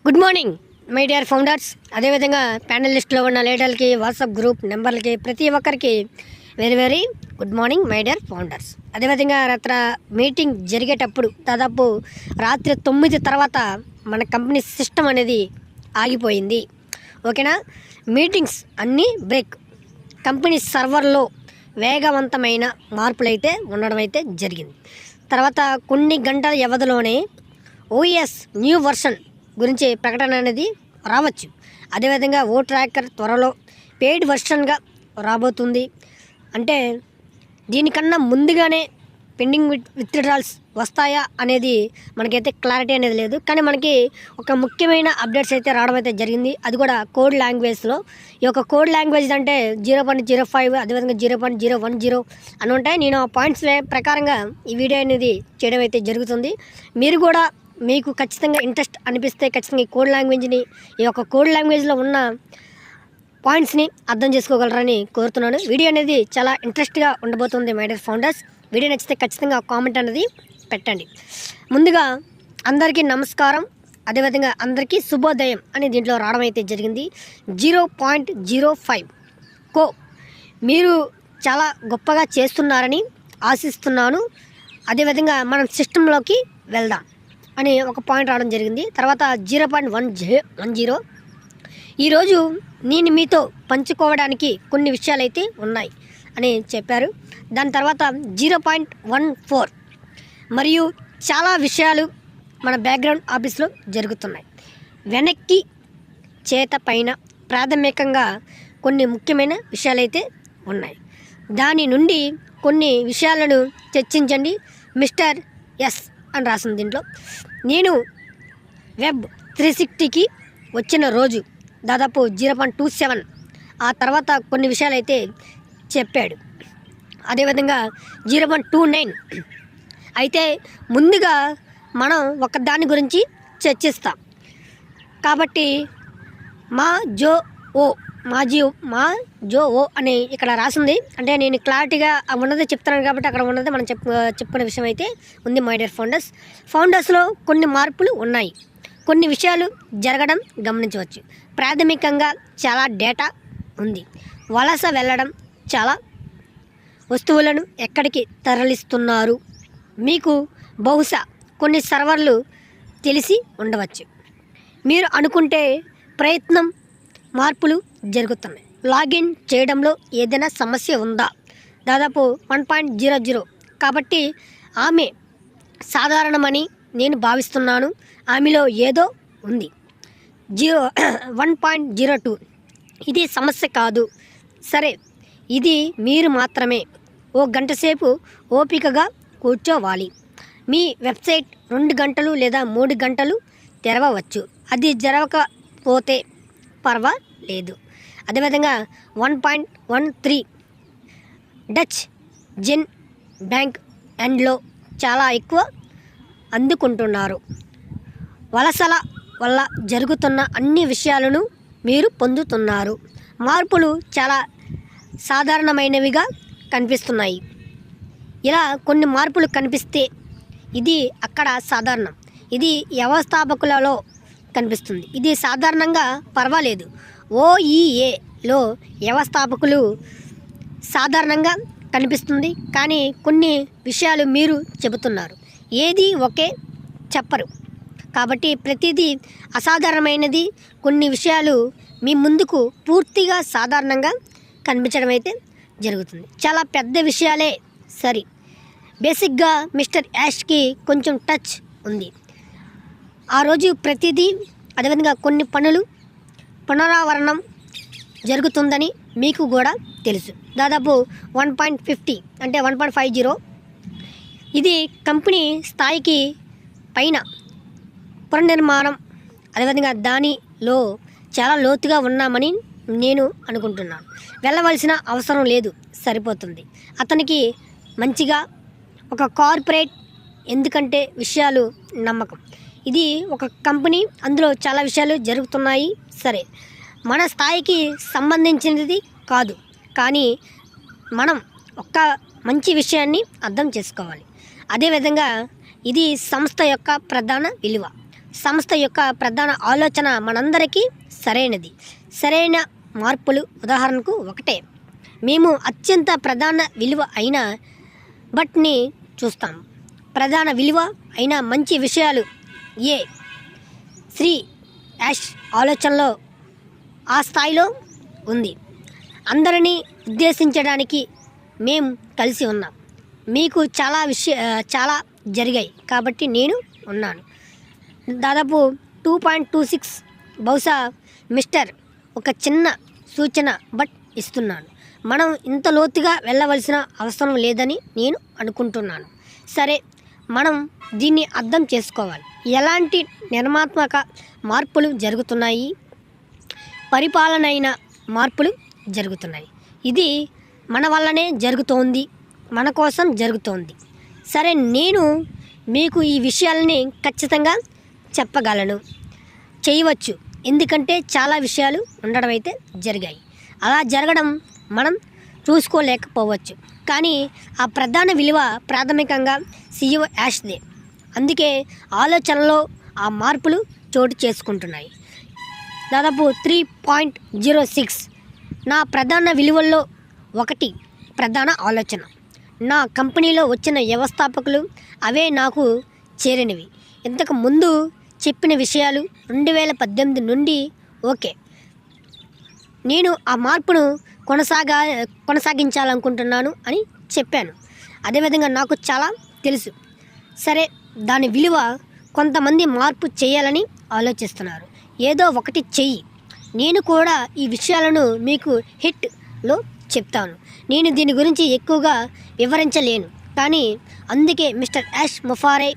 Good morning my dear founders. అదేవిధంగా ప్యానలిస్ట్లో ఉన్న లీడర్లకి, WhatsApp group నెంబర్లకి, ప్రతి ఒక్కరికి very very good morning my dear founders. అదేవిధంగా రాత్రి మీటింగ్ జరిగేటప్పుడు దాదాపు రాత్రి 9 తర్వాత మన కంపెనీ సిస్టమ్ అనేది ఆగిపోయింది. ఓకేనా, మీటింగ్స్ అన్నీ బ్రేక్. కంపెనీ సర్వర్లో వేగవంతమైన మార్పులు అయితే ఉండడం అయితే జరిగింది. తర్వాత కొన్ని గంటల వ్యవధిలోనే ఓఎస్ న్యూ వర్షన్ గురించి ప్రకటన అనేది రావచ్చు. అదేవిధంగా ఓ ట్రాకర్ త్వరలో పెయిడ్ వర్షన్గా రాబోతుంది. అంటే దీనికన్నా ముందుగానే పెండింగ్ విత్డ్రాల్స్ వస్తాయా అనేది మనకైతే క్లారిటీ అనేది లేదు. కానీ మనకి ఒక ముఖ్యమైన అప్డేట్స్ అయితే రావడం అయితే జరిగింది. అది కూడా కోడ్ లాంగ్వేజ్లో. ఈ యొక్క కోడ్ లాంగ్వేజ్ అంటే 0.05 అదేవిధంగా 0.010 అని ఉంటాయి. నేను ఆ పాయింట్స్ ప్రకారంగా ఈ వీడియో అనేది చేయడం అయితే జరుగుతుంది. మీరు కూడా మీకు ఖచ్చితంగా ఇంట్రెస్ట్ అనిపిస్తే ఖచ్చితంగా ఈ కోడ్ లాంగ్వేజ్ని, ఈ యొక్క కోడ్ లాంగ్వేజ్లో ఉన్న పాయింట్స్ని అర్థం చేసుకోగలరని కోరుతున్నాను. వీడియో అనేది చాలా ఇంట్రెస్ట్గా ఉండబోతుంది మై డియర్ ఫౌండర్స్. వీడియో నచ్చితే ఖచ్చితంగా కామెంట్ అనేది పెట్టండి. ముందుగా అందరికీ నమస్కారం, అదేవిధంగా అందరికీ శుభోదయం అని దీంట్లో రావడం అయితే జరిగింది. 0.05 కో మీరు చాలా గొప్పగా చేస్తున్నారని ఆశిస్తున్నాను. అదేవిధంగా మనం సిస్టంలోకి వెళ్దాం అని ఒక పాయింట్ రావడం జరిగింది. తర్వాత 0.10 ఈరోజు నేను మీతో పంచుకోవడానికి కొన్ని విషయాలు అయితే ఉన్నాయి అని చెప్పారు. దాని తర్వాత 0.14 మరియు చాలా విషయాలు మన బ్యాక్గ్రౌండ్ ఆఫీస్లో జరుగుతున్నాయి. వెనక్కి చేత పైన ప్రాథమికంగా కొన్ని ముఖ్యమైన విషయాలైతే ఉన్నాయి. దాని నుండి కొన్ని విషయాలను చర్చించండి మిస్టర్ ఎస్ అని రాసింది దీంట్లో. నేను వెబ్ 360కి వచ్చిన రోజు దాదాపు 0.27 ఆ తర్వాత కొన్ని విషయాలు అయితే చెప్పాడు. అదేవిధంగా 0.29 అయితే ముందుగా మనం ఒక దాని గురించి చర్చిస్తాం. కాబట్టి మా జో ఓ అని ఇక్కడ రాసింది. అంటే నేను క్లారిటీగా ఉన్నది చెప్తున్నాను కాబట్టి అక్కడ ఉన్నది మనం చెప్పుకునే విషయం అయితే ఉంది మై డియర్ ఫౌండర్స్లో కొన్ని మార్పులు ఉన్నాయి. కొన్ని విషయాలు జరగడం గమనించవచ్చు. ప్రాథమికంగా చాలా డేటా ఉంది. వలస వెళ్ళడం, చాలా వస్తువులను ఎక్కడికి తరలిస్తున్నారు మీకు బహుశా కొన్ని సర్వర్లు తెలిసి ఉండవచ్చు. మీరు అనుకుంటే ప్రయత్నం మార్పులు జరుగుతున్నాయి. లాగిన్ చేయడంలో ఏదైనా సమస్య ఉందా? దాదాపు 1.00 కాబట్టి ఆమె సాధారణమని నేను భావిస్తున్నాను. ఆమెలో ఏదో ఉంది. 1.02 ఇది సమస్య కాదు. సరే, ఇది మీరు మాత్రమే ఓ గంట సేపు ఓపికగా కూర్చోవాలి. మీ వెబ్సైట్ 2 గంటలు లేదా 3 గంటలు తెరవవచ్చు. అది జరగకపోతే పర్వాలేదు. అదేవిధంగా 1.13 డచ్ జెన్ బ్యాంక్ ఎండ్లో చాలా ఎక్కువ అందుకుంటున్నారు. వలసల వల్ల జరుగుతున్న అన్ని విషయాలను మీరు పొందుతున్నారు. మార్పులు చాలా సాధారణమైనవిగా కనిపిస్తున్నాయి. ఇలా కొన్ని మార్పులు కనిపిస్తే ఇది అక్కడ సాధారణం. ఇది వ్యవస్థాపకులలో కనిపిస్తుంది. ఇది సాధారణంగా పర్వాలేదు. ఓఈఏలో వ్యవస్థాపకులు సాధారణంగా కనిపిస్తుంది. కానీ కొన్ని విషయాలు మీరు చెబుతున్నారు, ఏది ఒకే చెప్పరు. కాబట్టి ప్రతిదీ అసాధారణమైనది. కొన్ని విషయాలు మీ ముందుకు పూర్తిగా సాధారణంగా కనిపించడం అయితే జరుగుతుంది. చాలా పెద్ద విషయాలే సరి. బేసిక్గా మిస్టర్ యాష్కి కొంచెం టచ్ ఉంది. ఆ రోజు ప్రతిదీ, అదేవిధంగా కొన్ని పనులు పునరావరణం జరుగుతుందని మీకు కూడా తెలుసు. దాదాపు 1.50 అంటే 1.50 ఇది కంపెనీ స్థాయికి పైన పునర్నిర్మాణం. అదేవిధంగా దానిలో చాలా లోతుగా ఉన్నామని నేను అనుకుంటున్నాను. వెళ్ళవలసిన అవసరం లేదు, సరిపోతుంది. అతనికి మంచిగా ఒక కార్పొరేట్, ఎందుకంటే విషయాలు నమ్మకం. ఇది ఒక కంపెనీ, అందులో చాలా విషయాలు జరుగుతున్నాయి. సరే, మన స్థాయికి సంబంధించినది కాదు, కానీ మనం ఒక్క మంచి విషయాన్ని అర్థం చేసుకోవాలి. అదేవిధంగా ఇది సంస్థ యొక్క ప్రధాన విలువ. సంస్థ యొక్క ప్రధాన ఆలోచన మనందరికీ సరైనది. సరైన మార్పులు ఉదాహరణకు ఒకటే. మేము అత్యంత ప్రధాన విలువ అయిన బట్ని చూస్తాం. ప్రధాన విలువ అయిన మంచి విషయాలు ఏ శ్రీ యాష్ ఆలోచనలో ఆ స్థాయిలో ఉంది. అందరినీ ఉద్దేశించడానికి మేము కలిసి ఉన్నాం. మీకు చాలా జరిగాయి కాబట్టి నేను ఉన్నాను. దాదాపు 2.26 బహుశా మిస్టర్ ఒక చిన్న సూచన బట్ ఇస్తున్నాను. మనం ఇంత లోతుగా వెళ్ళవలసిన అవసరం లేదని నేను అనుకుంటున్నాను. సరే, మనం దీన్ని అర్థం చేసుకోవాలి. ఎలాంటి నిర్మాణాత్మక మార్పులు జరుగుతున్నాయి? పరిపాలనైన మార్పులు జరుగుతున్నాయి. ఇది మన వల్లనే జరుగుతోంది, మన కోసం జరుగుతోంది. సరే, నేను మీకు ఈ విషయాలని ఖచ్చితంగా చెప్పగలను, చేయవచ్చు. ఎందుకంటే చాలా విషయాలు ఉండడం అయితే జరిగాయి. అలా జరగడం మనం చూసుకోలేకపోవచ్చు. కానీ ఆ ప్రధాన విలువ ప్రాథమికంగా CEO యాష్దే. అందుకే ఆలోచనలో ఆ మార్పులు చోటు చేసుకుంటున్నాయి. దాదాపు 3.06 నా ప్రధాన విలువల్లో ఒకటి ప్రధాన ఆలోచన. నా కంపెనీలో వచ్చిన వ్యవస్థాపకులు అవే నాకు చేరినవి. ఇంతకు ముందు చెప్పిన విషయాలు 2018 నుండి ఓకే. నేను ఆ మార్పును కొనసాగించాలనుకుంటున్నాను అని చెప్పాను. అదేవిధంగా నాకు చాలా తెలుసు. సరే, దాని విలువ కొంతమంది మార్పు చేయాలని ఆలోచిస్తున్నారు. ఏదో ఒకటి చెయ్యి. నేను కూడా ఈ విషయాలను మీకు హిట్లో చెప్తాను. నేను దీని గురించి ఎక్కువగా వివరించలేను. కానీ అందుకే మిస్టర్ యాష్ మొఫారే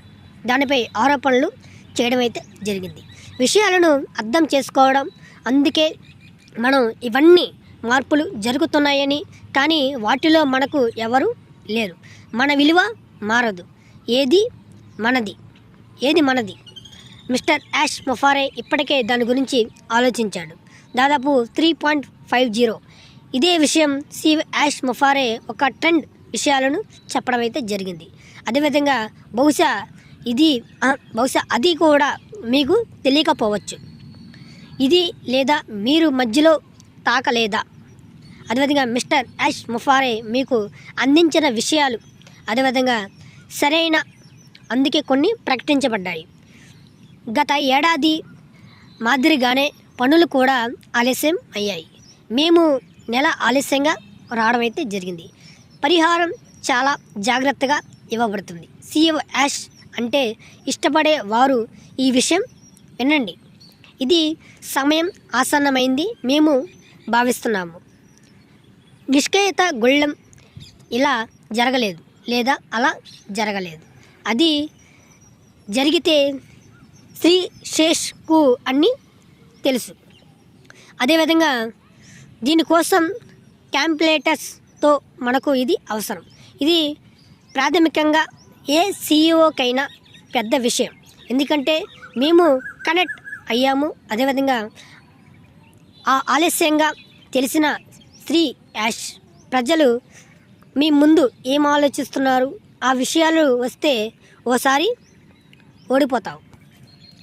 దానిపై ఆరోపణలు చేయడం అయితే జరిగింది. విషయాలను అర్థం చేసుకోవడం. అందుకే మనం ఇవన్నీ మార్పులు జరుగుతున్నాయని, కానీ వాటిలో మనకు ఎవరు లేరు. మన విలువ మారదు. ఏది మనది. మిస్టర్ యాష్ మొఫారే ఇప్పటికే దాని గురించి ఆలోచించాడు. దాదాపు 3.50 ఇదే విషయం CEO యాష్ మొఫారే ఒక ట్రెండ్ విషయాలను చెప్పడం అయితే జరిగింది. అదేవిధంగా బహుశా అది కూడా మీకు తెలియకపోవచ్చు. ఇది లేదా మీరు మధ్యలో తాకలేదా? అదేవిధంగా మిస్టర్ యాష్ మొఫారే మీకు అందించిన విషయాలు అదేవిధంగా సరైన, అందుకే కొన్ని ప్రకటించబడ్డాయి. గత ఏడాది మాదిరిగానే పనులు కూడా ఆలస్యం అయ్యాయి. మేము నెల ఆలస్యంగా రావడం అయితే జరిగింది. పరిహారం చాలా జాగ్రత్తగా ఇవ్వబడుతుంది. CEO యాష్ అంటే ఇష్టపడే వారు ఈ విషయం వినండి. ఇది సమయం ఆసన్నమైంది మేము భావిస్తున్నాము. నిష్క్రియత గొళ్ళెం ఇలా జరగలేదు లేదా అలా జరగలేదు. అది జరిగితే శ్రీ శేష్కు అన్నీ తెలుసు. అదేవిధంగా దీనికోసం క్యాంప్లేటర్స్తో మనకు ఇది అవసరం. ఇది ప్రాథమికంగా ఏ CEOకైనా పెద్ద విషయం. ఎందుకంటే మేము కనెక్ట్ అయ్యాము. అదేవిధంగా ఆ ఆలస్యంగా తెలిసిన శ్రీ యాష్ ప్రజలు మీ ముందు ఏం ఆలోచిస్తున్నారు, ఆ విషయాలు వస్తే ఓసారి ఓడిపోతావు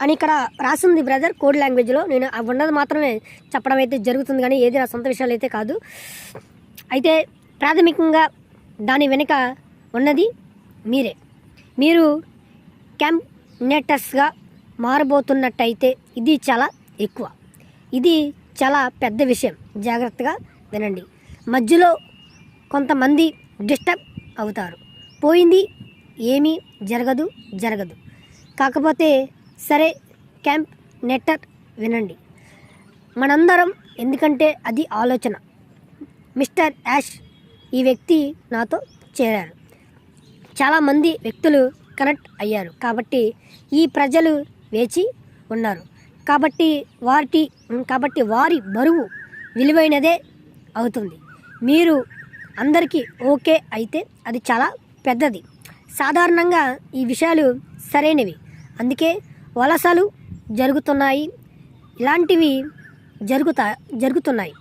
అని ఇక్కడ రాసింది బ్రదర్, కోడ్ లాంగ్వేజ్లో. నేను ఉన్నది మాత్రమే చెప్పడం అయితే జరుగుతుంది, కానీ ఏది నా సొంత విషయాలు అయితే కాదు. అయితే ప్రాథమికంగా దాని వెనుక ఉన్నది మీరే. మీరు క్యాంప్నేటర్స్గా మారబోతున్నట్టయితే ఇది చాలా ఎక్కువ. ఇది చాలా పెద్ద విషయం. జాగ్రత్తగా వినండి. మధ్యలో కొంతమంది డిస్టర్బ్ అవుతారు. పోయింది ఏమీ జరగదు. కాకపోతే సరే, క్యాంప్ నెట్టర్ వినండి మనందరం, ఎందుకంటే అది ఆలోచన. మిస్టర్ యాష్ ఈ వ్యక్తి నాతో చేరారు. చాలామంది వ్యక్తులు కనెక్ట్ అయ్యారు. కాబట్టి ఈ ప్రజలు వేచి ఉన్నారు. కాబట్టి వారి బరువు విలువైనదే అవుతుంది. మీరు అందరికీ ఓకే అయితే అది చాలా పెద్దది. సాధారణంగా ఈ విషయాలు సరైనవి. అందుకే వలసలు జరుగుతున్నాయి. ఇలాంటివి జరుగుతున్నాయి.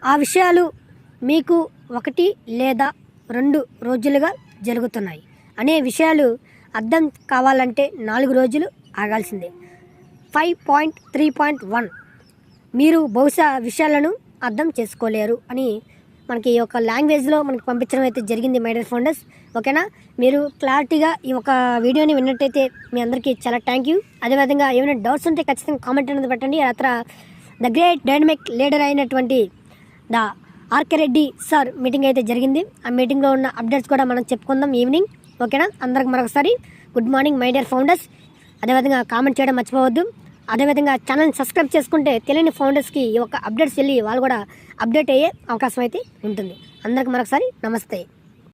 ఆ విషయాలు మీకు 1 లేదా 2 రోజులుగా జరుగుతున్నాయి అనే విషయాలు అర్థం కావాలంటే 4 రోజులు ఆగాల్సిందే. 5.3.1 మీరు బహుశా విషయాలను అర్థం చేసుకోలేరు అని మనకి ఈ యొక్క లాంగ్వేజ్లో మనకి పంపించడం అయితే జరిగింది మై డియర్ ఫౌండర్స్. ఓకేనా, మీరు క్లారిటీగా ఈ యొక్క వీడియోని విన్నట్టయితే మీ అందరికీ చాలా థ్యాంక్ యూ. అదేవిధంగా ఏమైనా డౌట్స్ ఉంటే ఖచ్చితంగా కామెంట్ అనేది పెట్టండి. ఆ తర్వాత ద గ్రేట్ డైనమిక్ లీడర్ అయినటువంటి the RK Reddy sir meeting అయితే జరిగింది. ఆ మీటింగ్లో ఉన్న అప్డేట్స్ కూడా మనం చెప్పుకుందాం ఈవినింగ్. ఓకేనా, అందరికి మరొకసారి good morning my dear founders. అదేవిధంగా కామెంట్ చేయడం మర్చిపోవద్దు. అదేవిధంగా ఛానల్ని సబ్స్క్రైబ్ చేసుకుంటే తెలియని ఫౌండర్స్కి ఈ యొక్క అప్డేట్స్ వెళ్ళి వాళ్ళు కూడా అప్డేట్ అయ్యే అవకాశం అయితే ఉంటుంది. అందరికి మరొకసారి నమస్తే.